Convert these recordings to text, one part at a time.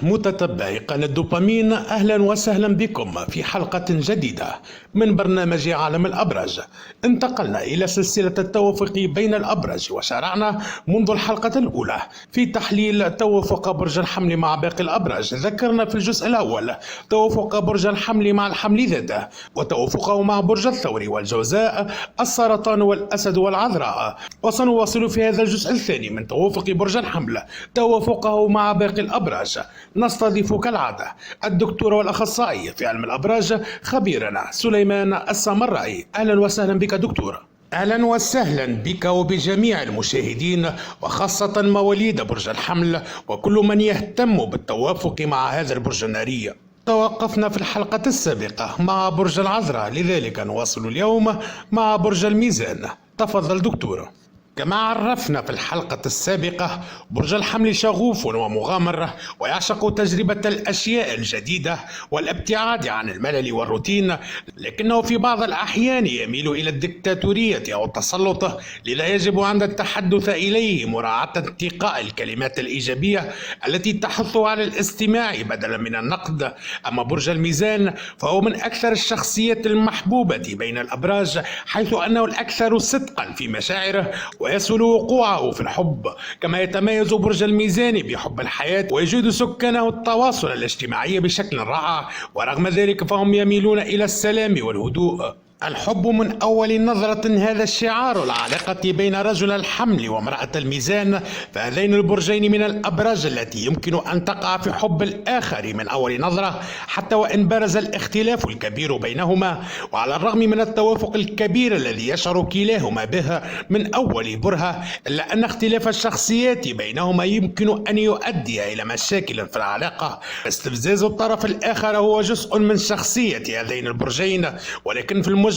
متتبعي قناة الدوبامين، أهلا وسهلا بكم في حلقة جديدة من برنامج عالم الأبراج. انتقلنا إلى سلسلة التوافق بين الأبراج، وشرعنا منذ الحلقة الأولى في تحليل توافق برج الحمل مع باقي الأبراج. ذكرنا في الجزء الأول توافق برج الحمل مع الحمل ذاته، وتوافقه مع برج الثور والجوزاء، السرطان والأسد والعذراء. وسنواصل في هذا الجزء الثاني من توافق برج الحمل توافقه مع باقي الأبراج. نستضيف كالعادة الدكتور والأخصائي في علم الأبراج خبيرنا سليمان السامرائي. أهلا وسهلا بك دكتور. أهلا وسهلا بك وبجميع المشاهدين، وخاصة مواليد برج الحمل وكل من يهتم بالتوافق مع هذا البرج الناري. توقفنا في الحلقة السابقة مع برج العذراء، لذلك نواصل اليوم مع برج الميزان. تفضل دكتور. كما عرفنا في الحلقة السابقة، برج الحمل شغوف ومغامر ويعشق تجربة الأشياء الجديدة والابتعاد عن الملل والروتين، لكنه في بعض الأحيان يميل إلى الدكتاتورية أو التسلط، لذا يجب عند التحدث إليه مراعاة انتقاء الكلمات الإيجابية التي تحث على الاستماع بدلا من النقد. أما برج الميزان فهو من أكثر الشخصيات المحبوبة بين الأبراج، حيث أنه الأكثر صدقا في مشاعره ويسهل وقوعه في الحب. كما يتميز برج الميزان بحب الحياة ويجيد سكانه التواصل الاجتماعي بشكل رائع، ورغم ذلك فهم يميلون إلى السلام والهدوء. الحب من أول نظرة هذا الشعار العلاقة بين رجل الحمل وامرأة الميزان، فهذين البرجين من الأبراج التي يمكن أن تقع في حب الآخر من أول نظرة، حتى وإن برز الاختلاف الكبير بينهما. وعلى الرغم من التوافق الكبير الذي يشعر كلاهما به من أول برهة، إلا أن اختلاف الشخصيات بينهما يمكن أن يؤدي إلى مشاكل في العلاقة. استفزاز الطرف الآخر هو جزء من شخصية هذين البرجين، ولكن في المجمل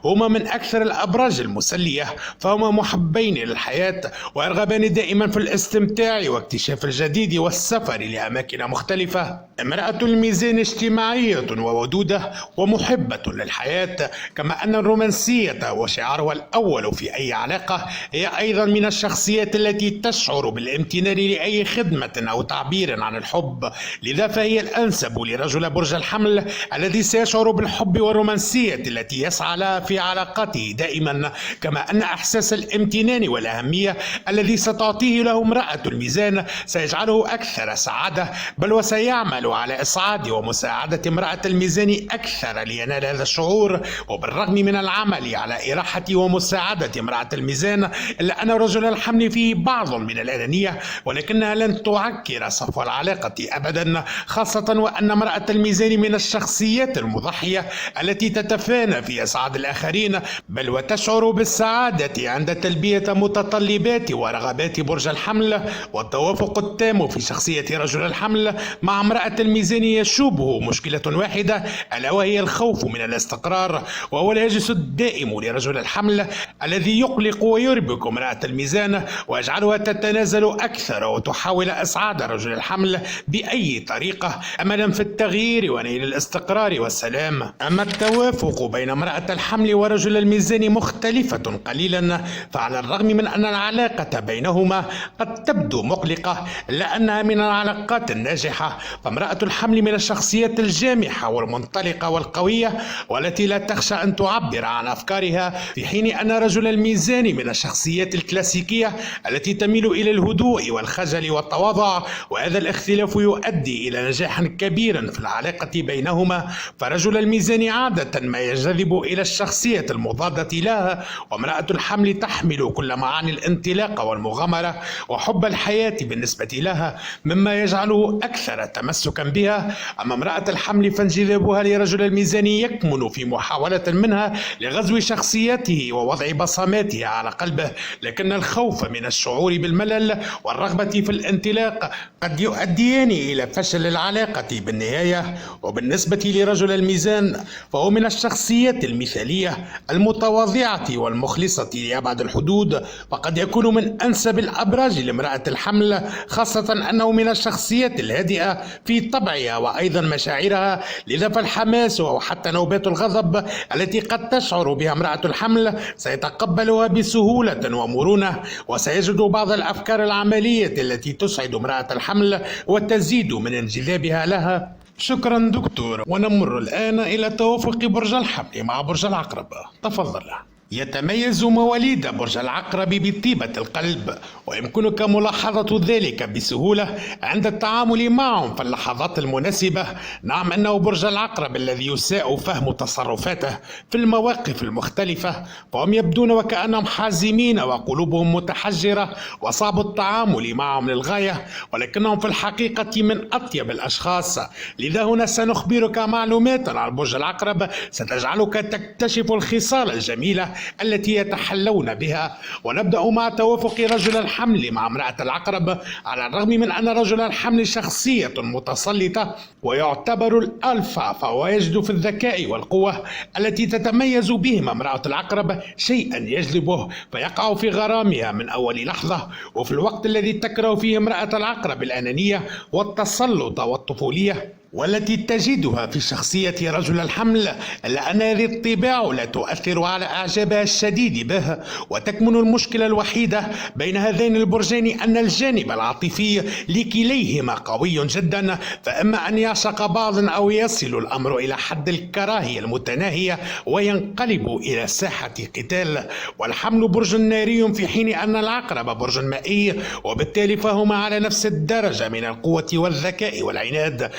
هما من أكثر الأبراج المسلية، فهما محبين للحياة ويرغبان دائما في الاستمتاع واكتشاف الجديد والسفر لأماكن مختلفة. امرأة الميزان اجتماعية وودودة ومحبة للحياة، كما أن الرومانسية وشعارها الأول في أي علاقة هي أيضا من الشخصيات التي تشعر بالامتنان لأي خدمة أو تعبير عن الحب. لذا فهي الأنسب لرجل برج الحمل الذي سيشعر بالحب والرومانسية التي يسعى لها في علاقاته دائما، كما أن إحساس الامتنان والأهمية الذي ستعطيه له امرأة الميزان سيجعله أكثر سعادة، بل وسيعمل على إسعاد ومساعدة امرأة الميزان أكثر لينال هذا الشعور. وبالرغم من العمل على إراحة ومساعدة امرأة الميزان، إلا أن رجل الحمل فيه بعض من الأنانية، ولكنها لن تعكر صفو العلاقة أبدا، خاصة وأن امرأة الميزان من الشخصيات المضحية التي تتفانى في إسعاد الآخرين، بل وتشعر بالسعادة عند تلبية متطلبات ورغبات برج الحمل. والتوافق التام في شخصية رجل الحمل مع امرأة الميزان يشوبه مشكلة واحدة، ألا وهي الخوف من الاستقرار، وهو الهاجس الدائم لرجل الحمل الذي يقلق ويربك امرأة الميزان ويجعلها تتنازل أكثر وتحاول إسعاد رجل الحمل بأي طريقة، أملا في التغيير ونيل الاستقرار والسلام. أما التوافق بين امرأة الحمل ورجل الميزان مختلفة قليلا، فعلى الرغم من أن العلاقة بينهما قد تبدو مقلقة، إلا أنها من العلاقات الناجحة. فامرأة الحمل من الشخصيات الجامحة والمنطلقة والقوية والتي لا تخشى أن تعبر عن أفكارها، في حين أن رجل الميزان من الشخصيات الكلاسيكية التي تميل إلى الهدوء والخجل والتواضع. وهذا الاختلاف يؤدي إلى نجاح كبير في العلاقة بينهما، فرجل الميزان عادة ما يجذب إلى الشخصية المضادة لها، وامرأة الحمل تحمل كل معاني الانطلاق والمغامرة وحب الحياة بالنسبة لها، مما يجعله أكثر تمسكا بها. أما امرأة الحمل فانجذابها لرجل الميزان يكمن في محاولة منها لغزو شخصيته ووضع بصماتها على قلبه، لكن الخوف من الشعور بالملل والرغبة في الانطلاق قد يؤديان إلى فشل العلاقة بالنهاية. وبالنسبة لرجل الميزان فهو من الشخصيات المثالية المتواضعة والمخلصة لأبعد الحدود، فقد يكون من أنسب الأبراج لامرأة الحمل، خاصة أنه من الشخصيات الهادئة في طبعها وأيضا مشاعرها. لذا فالحماس أو حتى نوبات الغضب التي قد تشعر بها امرأة الحمل سيتقبلها بسهولة ومرونة، وسيجد بعض الأفكار العملية التي تسعد امرأة الحمل وتزيد من انجذابها لها. شكرا دكتور، ونمر الآن إلى توافق برج الحمل مع برج العقرب. تفضل. يتميز مواليد برج العقرب بطيبة القلب، ويمكنك ملاحظة ذلك بسهولة عند التعامل معهم في اللحظات المناسبة. نعم، أنه برج العقرب الذي يساء فهم تصرفاته في المواقف المختلفة، فهم يبدون وكأنهم حازمين وقلوبهم متحجرة وصعب التعامل معهم للغاية، ولكنهم في الحقيقة من أطيب الأشخاص. لذا هنا سنخبرك معلومات عن برج العقرب ستجعلك تكتشف الخصال الجميلة التي يتحلون بها. ونبدأ مع توافق رجل الحمل مع امرأة العقرب. على الرغم من أن رجل الحمل شخصية متسلطة ويعتبر الألفا، فهو يجد في الذكاء والقوة التي تتميز بهما امرأة العقرب شيئا يجذبه، فيقع في غرامها من أول لحظة. وفي الوقت الذي تكره فيه امرأة العقرب الأنانية والتسلط والطفولية والتي تجدها في شخصية رجل الحمل، إلا أن هذه الطباع لا تؤثر على إعجابها الشديد به. وتكمن المشكلة الوحيدة بين هذين البرجين أن الجانب العاطفي لكليهما قوي جدا، فإما أن يعشق بعض أو يصل الأمر إلى حد الكراهية المتناهية وينقلب إلى ساحة قتال. والحمل برج ناري في حين أن العقرب برج مائي، وبالتالي فهما على نفس الدرجة من القوة والذكاء والعناد.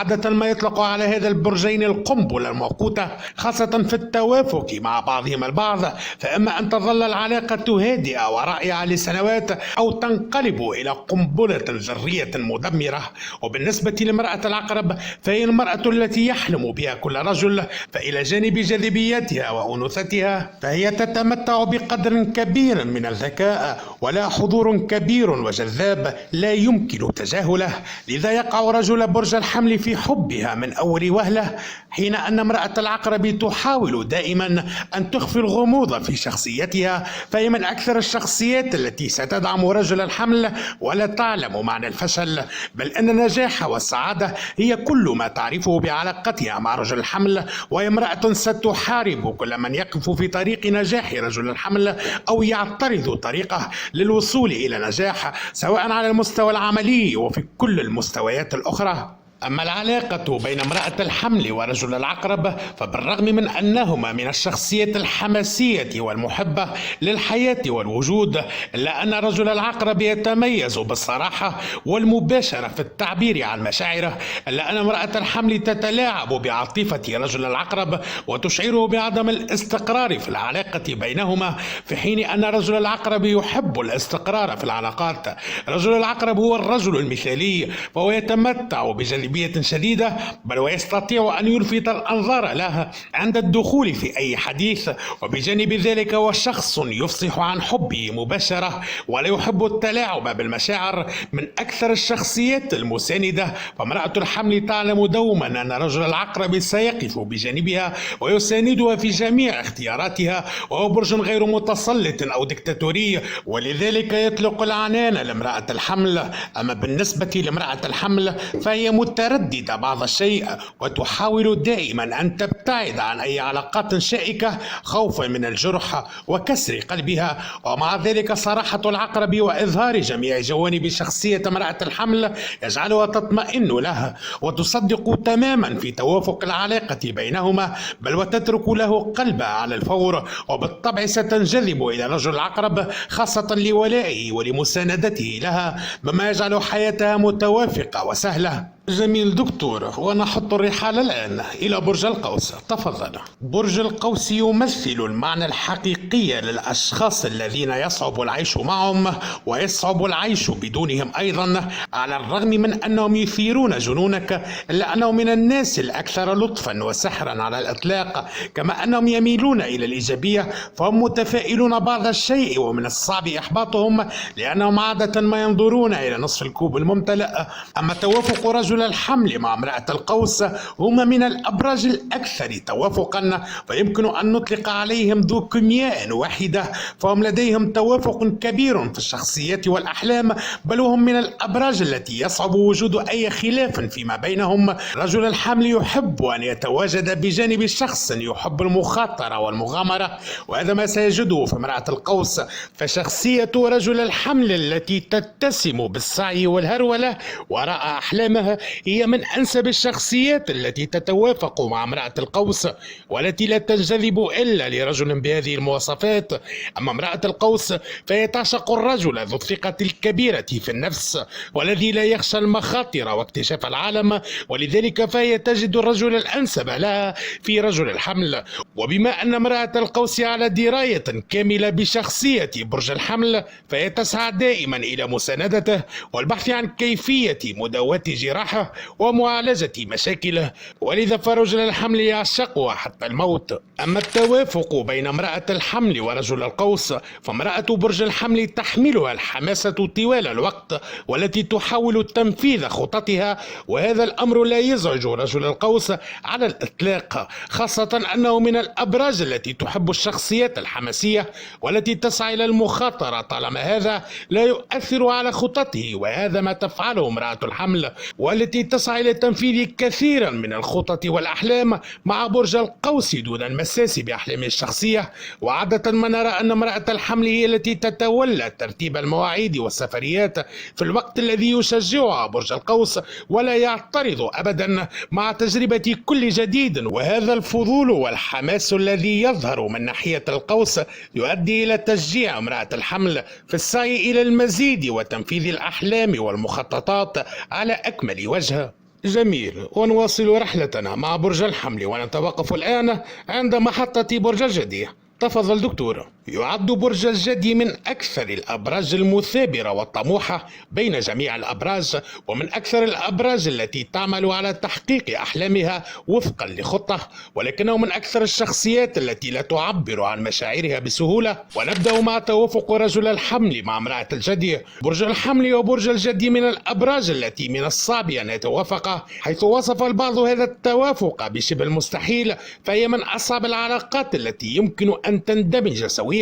عادة ما يطلق على هذا البرجين القنبلة الموقوتة، خاصة في التوافق مع بعضهم البعض، فإما أن تظل العلاقة هادئة ورائعة لسنوات أو تنقلب إلى قنبلة ذرية مدمرة. وبالنسبة لامرأة العقرب فهي المرأة التي يحلم بها كل رجل، فإلى جانب جاذبيتها وأنوثتها فهي تتمتع بقدر كبير من الذكاء ولا حضور كبير وجذاب لا يمكن تجاهله. لذا يقع رجل برج الحمل في حبها من أول وهلة، حين أن امرأة العقرب تحاول دائما أن تخفي الغموض في شخصيتها، فهي من أكثر الشخصيات التي ستدعم رجل الحمل ولا تعلم معنى الفشل، بل أن النجاح والسعادة هي كل ما تعرفه بعلاقتها مع رجل الحمل. وهي امرأة ستحارب كل من يقف في طريق نجاح رجل الحمل أو يعترض طريقه للوصول إلى نجاح، سواء على المستوى العملي وفي كل المستويات الأخرى. أما العلاقة بين امرأة الحمل ورجل العقرب فبالرغم من أنهما من الشخصيات الحماسية والمحبة للحياة والوجود، إلا أن رجل العقرب يتميز بالصراحة والمباشرة في التعبير عن مشاعره، إلا أن امرأة الحمل تتلاعب بعاطفة رجل العقرب وتشعره بعدم الاستقرار في العلاقة بينهما، في حين أن رجل العقرب يحب الاستقرار في العلاقات. رجل العقرب هو الرجل المثالي، فهو يتمتع بجذبية شديدة، بل ويستطيع أن يلفت الأنظار لها عند الدخول في أي حديث. وبجانب ذلك هو شخص يفصح عن حبه مباشرة ولا يحب التلاعب بالمشاعر، من أكثر الشخصيات المساندة. فامرأة الحمل تعلم دوما أن رجل العقرب سيقف بجانبها ويساندها في جميع اختياراتها، وهو برج غير متسلط أو دكتاتوري، ولذلك يطلق العنان لامرأة الحمل. أما بالنسبة لامرأة الحمل فهي مترددة بعض الشيء وتحاول دائما أن تبتعد عن أي علاقات شائكة خوفا من الجرح وكسر قلبها. ومع ذلك صراحة العقرب وإظهار جميع جوانب شخصية امرأة الحمل يجعلها تطمئن له وتصدق تماما في توافق العلاقة بينهما، بل وتترك له قلبها على الفور. وبالطبع ستنجذب إلى رجل العقرب خاصة لولائه ولمساندته لها، بما يجعل حياتها متوافقة وسهلة. جميل دكتور، ونحط الرحال الآن إلى برج القوس. تفضل. برج القوس يمثل المعنى الحقيقي للأشخاص الذين يصعب العيش معهم ويصعب العيش بدونهم أيضا. على الرغم من أنهم يثيرون جنونك، إلا أنهم من الناس الأكثر لطفا وسحرا على الإطلاق، كما أنهم يميلون إلى الإيجابية، فهم متفائلون بعض الشيء ومن الصعب إحباطهم، لأنهم عادة ما ينظرون إلى نصف الكوب الممتلئ. أما توافق رجل رجل الحمل مع امرأة القوس هما من الأبراج الأكثر توافقا، فيمكن أن نطلق عليهم ذو كيمياء واحدة، فهم لديهم توافق كبير في الشخصيات والأحلام، بل هم من الأبراج التي يصعب وجود أي خلاف فيما بينهم. رجل الحمل يحب أن يتواجد بجانب شخص يحب المخاطرة والمغامرة، وهذا ما سيجده في امرأة القوس. فشخصية رجل الحمل التي تتسم بالسعي والهرولة وراء أحلامها هي من أنسب الشخصيات التي تتوافق مع امرأة القوس، والتي لا تنجذب إلا لرجل بهذه المواصفات. أما امرأة القوس فهي تعشق الرجل ذو الثقة الكبيرة في النفس، والذي لا يخشى المخاطر واكتشاف العالم، ولذلك فهي تجد الرجل الأنسب لها في رجل الحمل. وبما أن امرأة القوس على دراية كاملة بشخصية برج الحمل، فهي تسعى دائما إلى مساندته والبحث عن كيفية مداواة جراحه ومعالجة مشاكله، ولذا فرجل الحمل يعشقها حتى الموت. أما التوافق بين امرأة الحمل ورجل القوس، فامرأة برج الحمل تحملها الحماسة طوال الوقت، والتي تحاول تنفيذ خططها، وهذا الأمر لا يزعج رجل القوس على الإطلاق، خاصة أنه من الأبراج التي تحب الشخصيات الحماسية والتي تسعى إلى المخاطرة، طالما هذا لا يؤثر على خططه، وهذا ما تفعله امرأة الحمل، والتي تسعى إلى تنفيذ كثيرا من الخطط والأحلام مع برج القوس دون المساس بأحلامه الشخصية. وعادة ما نرى أن امرأة الحمل هي التي تتولى ترتيب المواعيد والسفريات في الوقت الذي يشجعها برج القوس، ولا يعترض أبدا مع تجربة كل جديد. وهذا الفضول والحماس الذي يظهر من ناحية القوس يؤدي إلى تشجيع امرأة الحمل في السعي إلى المزيد وتنفيذ الأحلام والمخططات على أكمل وجه. جميل، ونواصل رحلتنا مع برج الحمل، ونتوقف الآن عند محطة برج الجدي. تفضل دكتور. يعد برج الجدي من أكثر الأبراج المثابرة والطموحة بين جميع الأبراج، ومن أكثر الأبراج التي تعمل على تحقيق أحلامها وفقا لخطة، ولكنه من أكثر الشخصيات التي لا تعبر عن مشاعرها بسهولة. ونبدأ مع توافق رجل الحمل مع امرأة الجدي. برج الحمل وبرج الجدي من الأبراج التي من الصعب أن يتوافقا، حيث وصف البعض هذا التوافق بشبه المستحيل، فهي من أصعب العلاقات التي يمكن أن تندمج سويا،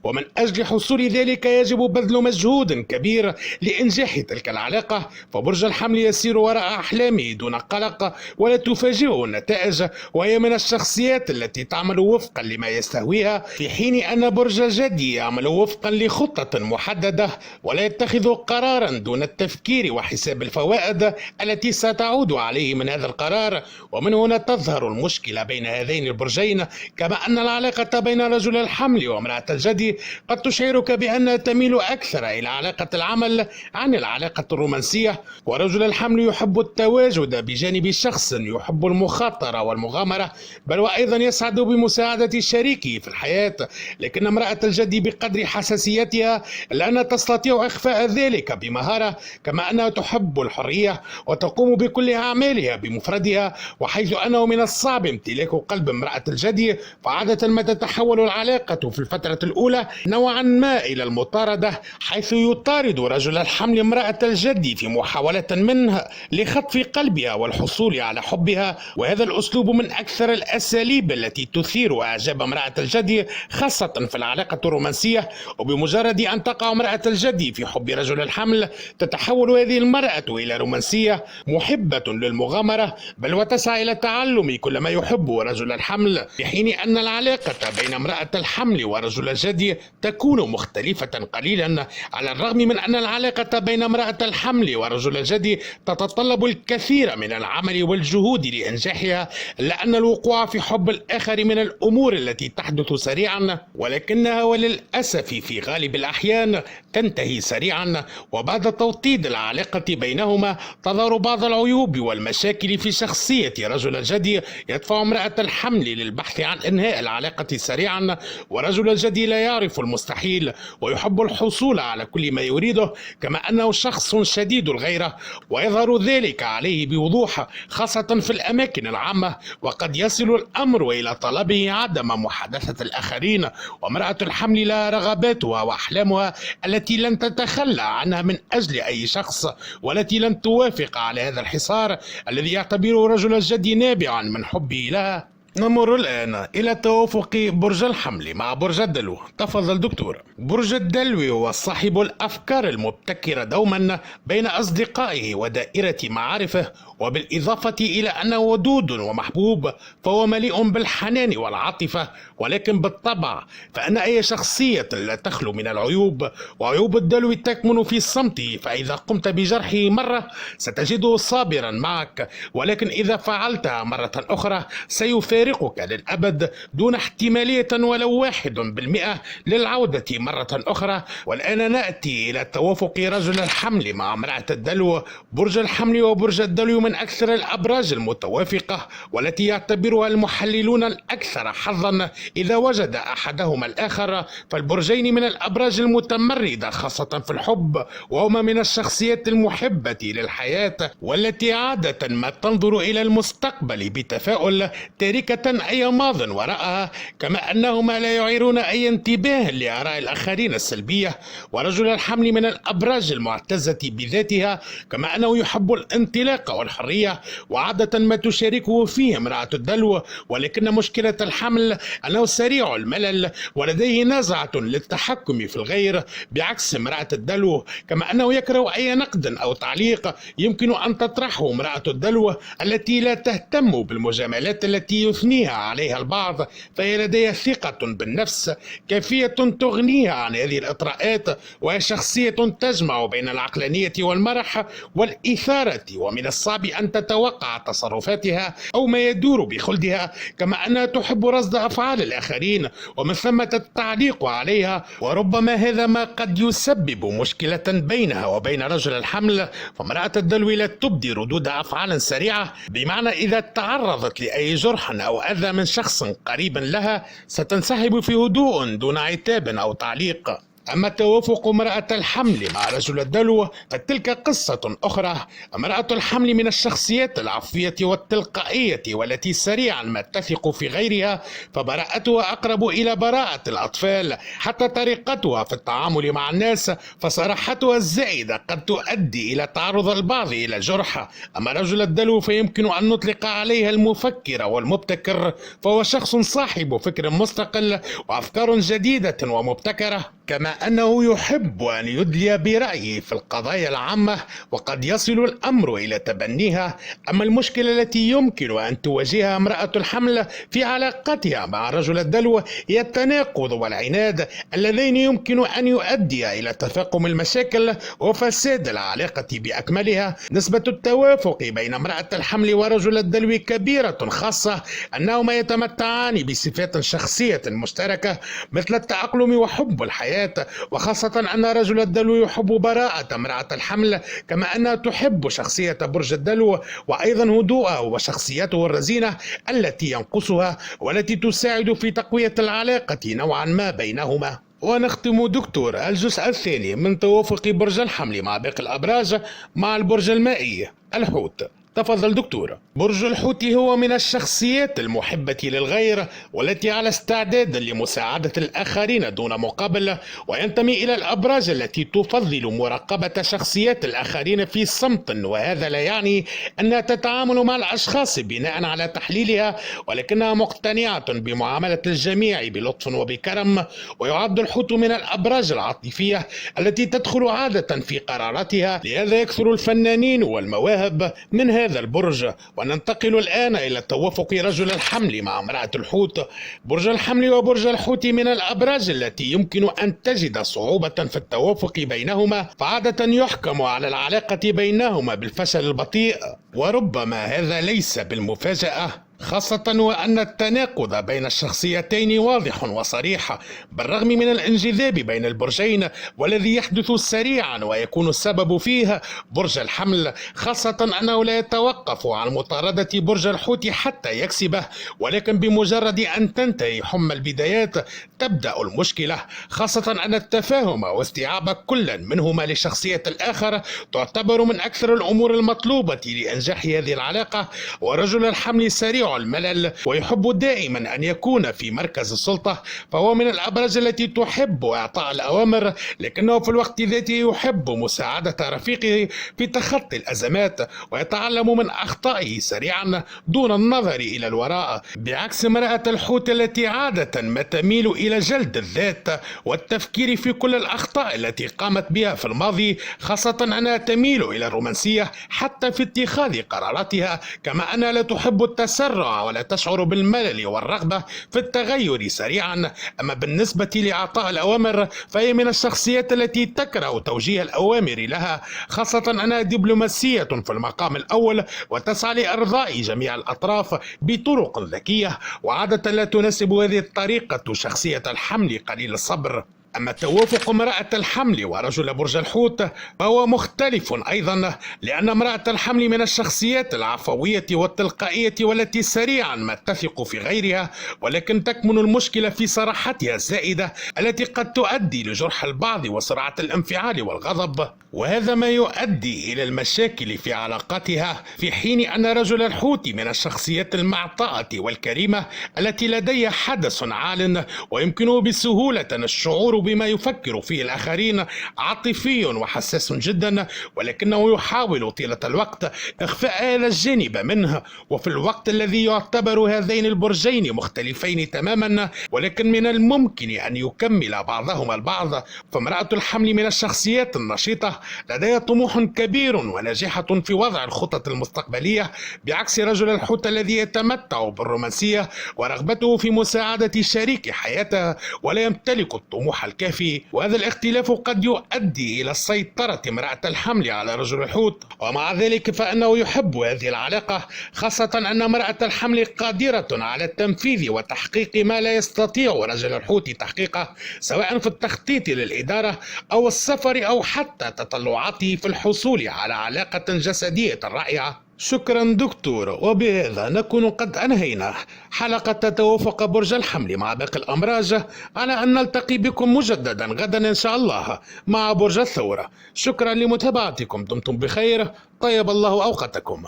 ومن أجل حصول ذلك يجب بذل مجهود كبير لإنجاح تلك العلاقة. فبرج الحمل يسير وراء أحلامه دون قلق، ولا تفاجئه النتائج، وهي من الشخصيات التي تعمل وفقا لما يستهويها، في حين أن برج الجدي يعمل وفقا لخطة محددة، ولا يتخذ قرارا دون التفكير وحساب الفوائد التي ستعود عليه من هذا القرار. ومن هنا تظهر المشكلة بين هذين البرجين، كما أن العلاقة بين رجل الحمل وامرأة الجدي قد تشعرك بأنها تميل أكثر إلى علاقة العمل عن العلاقة الرومانسية. ورجل الحمل يحب التواجد بجانب شخص يحب المخاطرة والمغامرة، بل وأيضا يسعد بمساعدة شريكه في الحياة. لكن امرأة الجدي بقدر حساسيتها إلا أنها تستطيع إخفاء ذلك بمهارة، كما أنها تحب الحرية وتقوم بكل أعمالها بمفردها، وحيث أنه من الصعب امتلاك قلب امرأة الجدي، فعادة ما تتحول العلاقة في الفترة الأولى نوعا ما إلى المطاردة، حيث يطارد رجل الحمل امرأة الجدي في محاولة منه لخطف قلبها والحصول على حبها. وهذا الأسلوب من أكثر الأساليب التي تثير إعجاب امرأة الجدي، خاصة في العلاقة الرومانسية. وبمجرد أن تقع امرأة الجدي في حب رجل الحمل، تتحول هذه المرأة إلى رومانسية محبة للمغامرة، بل وتسعى إلى تعلم كل ما يحبه رجل الحمل، في حين أن العلاقة بين امرأة الحمل ورجل الجدي تكون مختلفة قليلا، على الرغم من أن العلاقة بين امرأة الحمل ورجل الجدي تتطلب الكثير من العمل والجهود لإنجاحها، لأن الوقوع في حب الآخر من الأمور التي تحدث سريعا، ولكنها وللأسف في غالب الأحيان تنتهي سريعا. وبعد توطيد العلاقة بينهما تظهر بعض العيوب والمشاكل في شخصية رجل الجدي، يدفع امرأة الحمل للبحث عن إنهاء العلاقة سريعا. ورجل الجدي لا يعرف المستحيل ويحب الحصول على كل ما يريده، كما أنه شخص شديد الغيرة ويظهر ذلك عليه بوضوح خاصة في الأماكن العامة، وقد يصل الأمر إلى طلبه عدم محادثة الآخرين. وامرأة الحمل لها رغباتها وأحلامها التي لن تتخلى عنها من أجل أي شخص، والتي لن توافق على هذا الحصار الذي يعتبره رجل الجدي نابعا من حبه لها. نمر الآن إلى توافق برج الحمل مع برج الدلو. تفضل دكتور. برج الدلو هو صاحب الأفكار المبتكرة دوما بين أصدقائه ودائرة معارفه، وبالإضافة إلى أنه ودود ومحبوب فهو مليء بالحنان والعاطفة، ولكن بالطبع فأن أي شخصية لا تخلو من العيوب، وعيوب الدلو تكمن في الصمت، فإذا قمت بجرحه مرة ستجده صابرا معك، ولكن إذا فعلتها مرة أخرى سيفارقك للأبد دون احتمالية ولو 1% للعودة مرة أخرى. والآن نأتي إلى توافق رجل الحمل مع امرأة الدلو. برج الحمل وبرج الدلو من أكثر الأبراج المتوافقة، والتي يعتبرها المحللون الأكثر حظا إذا وجد أحدهما الآخر. فالبرجين من الأبراج المتمردة خاصة في الحب، وهما من الشخصيات المحبة للحياة، والتي عادة ما تنظر إلى المستقبل بتفاؤل تاركة أي ماض وراءها، كما أنهما لا يعيرون أي انتباه لآراء الآخرين السلبية. ورجل الحمل من الأبراج المعتزة بذاتها، كما أنه يحب الانطلاق والحرية، وعادة ما تشاركه فيه امرأة الدلو. ولكن مشكلة الحمل أنه سريع الملل ولديه نزعة للتحكم في الغير بعكس امرأة الدلو، كما أنه يكره أي نقد أو تعليق يمكن أن تطرحه امرأة الدلو، التي لا تهتم بالمجاملات التي يثنيها عليها البعض، فهي لديها ثقة بالنفس كافية تغنيها عن هذه الإطراءات، وهي شخصية تجمع بين العقلانية والمرح والإثارة، ومن الصعب أن تتوقع تصرفاتها أو ما يدور بخلدها، كما أنها تحب رصد أفعال الآخرين ومن ثم التعليق عليها. وربما هذا ما قد يسبب مشكلة بينها وبين رجل الحمل، فامرأة الدلو لا تبدي ردود أفعال سريعة، بمعنى إذا تعرضت لأي جرح أو أذى من شخص قريب لها ستنسحب في هدوء دون عتاب أو تعليق. أما توافق امرأة الحمل مع رجل الدلو فتلك قصة أخرى. امرأة الحمل من الشخصيات العفوية والتلقائية، والتي سريعا ما تثق في غيرها، فبراءتها أقرب إلى براءة الأطفال، حتى طريقتها في التعامل مع الناس فصراحتها الزائدة قد تؤدي إلى تعرض البعض إلى الجرح. أما رجل الدلو فيمكن أن نطلق عليها المفكر والمبتكر، فهو شخص صاحب فكر مستقل وأفكار جديدة ومبتكرة، كما أنه يحب أن يدلي برأيه في القضايا العامة، وقد يصل الأمر إلى تبنيها. أما المشكلة التي يمكن أن تواجهها امرأة الحمل في علاقتها مع رجل الدلو هي التناقض والعناد اللذين يمكن أن يؤديا إلى تفاقم المشاكل وفساد العلاقة بأكملها. نسبة التوافق بين امرأة الحمل ورجل الدلو كبيرة، خاصة أنهما يتمتعان بصفات شخصية مشتركة مثل التأقلم وحب الحياة، وخاصة أن رجل الدلو يحب براءة امرأة الحمل، كما أنها تحب شخصية برج الدلو وأيضا هدوءه وشخصيته الرزينة التي ينقصها، والتي تساعد في تقوية العلاقة نوعا ما بينهما. ونختم دكتور الجزء الثاني من توافق برج الحمل مع باقي الأبراج مع البرج المائي الحوت. تفضل دكتور. برج الحوت هو من الشخصيات المحبة للغير، والتي على استعداد لمساعدة الآخرين دون مقابل، وينتمي إلى الأبراج التي تفضل مراقبة شخصيات الآخرين في صمت. وهذا لا يعني أنها تتعامل مع الأشخاص بناء على تحليلها، ولكنها مقتنعة بمعاملة الجميع بلطف وبكرم. ويعد الحوت من الأبراج العاطفية التي تدخل عادة في قراراتها، لهذا يكثر الفنانين والمواهب من هذا البرج. وننتقل الآن إلى توافق رجل الحمل مع امرأة الحوت. برج الحمل وبرج الحوت من الأبراج التي يمكن أن تجد صعوبة في التوافق بينهما، فعادة يحكم على العلاقة بينهما بالفشل البطيء، وربما هذا ليس بالمفاجأة، خاصة وأن التناقض بين الشخصيتين واضح وصريح بالرغم من الانجذاب بين البرجين، والذي يحدث سريعا ويكون السبب فيه برج الحمل، خاصة أنه لا يتوقف عن مطاردة برج الحوت حتى يكسبه، ولكن بمجرد أن تنتهي حمى البدايات تبدأ المشكلة، خاصة أن التفاهم واستيعاب كل منهما لشخصية الآخر تعتبر من أكثر الأمور المطلوبة لإنجاح هذه العلاقة. ورجل الحمل سريع الملل ويحب دائما أن يكون في مركز السلطة، فهو من الأبراج التي تحب إعطاء الأوامر، لكنه في الوقت ذاته يحب مساعدة رفيقه في تخطي الأزمات ويتعلم من أخطائه سريعا دون النظر إلى الوراء، بعكس امرأة الحوت التي عادة ما تميل إلى جلد الذات والتفكير في كل الأخطاء التي قامت بها في الماضي، خاصة أنها تميل إلى الرومانسية حتى في اتخاذ قراراتها، كما أنها لا تحب التسرع ولا تشعر بالملل والرغبة في التغير سريعا. أما بالنسبة لإعطاء الأوامر فهي من الشخصيات التي تكره توجيه الأوامر لها، خاصة أنها دبلوماسية في المقام الأول وتسعى لإرضاء جميع الأطراف بطرق ذكية، وعادة لا تناسب هذه الطريقة شخصية الحمل قليل الصبر. أما توافق امرأة الحمل ورجل برج الحوت فهو مختلف أيضا، لأن امرأة الحمل من الشخصيات العفوية والتلقائية والتي سريعا ما تثق في غيرها، ولكن تكمن المشكلة في صراحتها الزائدة التي قد تؤدي لجرح البعض وسرعة الانفعال والغضب، وهذا ما يؤدي إلى المشاكل في علاقاتها، في حين أن رجل الحوت من الشخصيات المعطاءة والكريمة التي لديها حدث عال ويمكنه بسهولة الشعور بما يفكر فيه الآخرين، عاطفي وحساس جدا، ولكنه يحاول طيلة الوقت إخفاء هذا الجانب منه. وفي الوقت الذي يعتبر هذين البرجين مختلفين تماما ولكن من الممكن أن يكمل بعضهما البعض، فامرأة الحمل من الشخصيات النشيطة لديها طموح كبير وناجحة في وضع الخطط المستقبلية، بعكس رجل الحوت الذي يتمتع بالرومانسية ورغبته في مساعدة شريك حياته ولا يمتلك الطموح الكافي. وهذا الاختلاف قد يؤدي إلى سيطرة امرأة الحمل على رجل الحوت، ومع ذلك فإنه يحب هذه العلاقة، خاصة أن امرأة الحمل قادرة على التنفيذ وتحقيق ما لا يستطيع رجل الحوت تحقيقه، سواء في التخطيط للإدارة أو السفر أو حتى تطلعاته في الحصول على علاقة جسدية رائعة. شكرا دكتور، وبهذا نكون قد أنهينا حلقة توافق برج الحمل مع باقي الأمراج، على أن نلتقي بكم مجددا غدا إن شاء الله مع برج الثورة. شكرا لمتابعتكم، دمتم بخير، طيب الله أوقاتكم.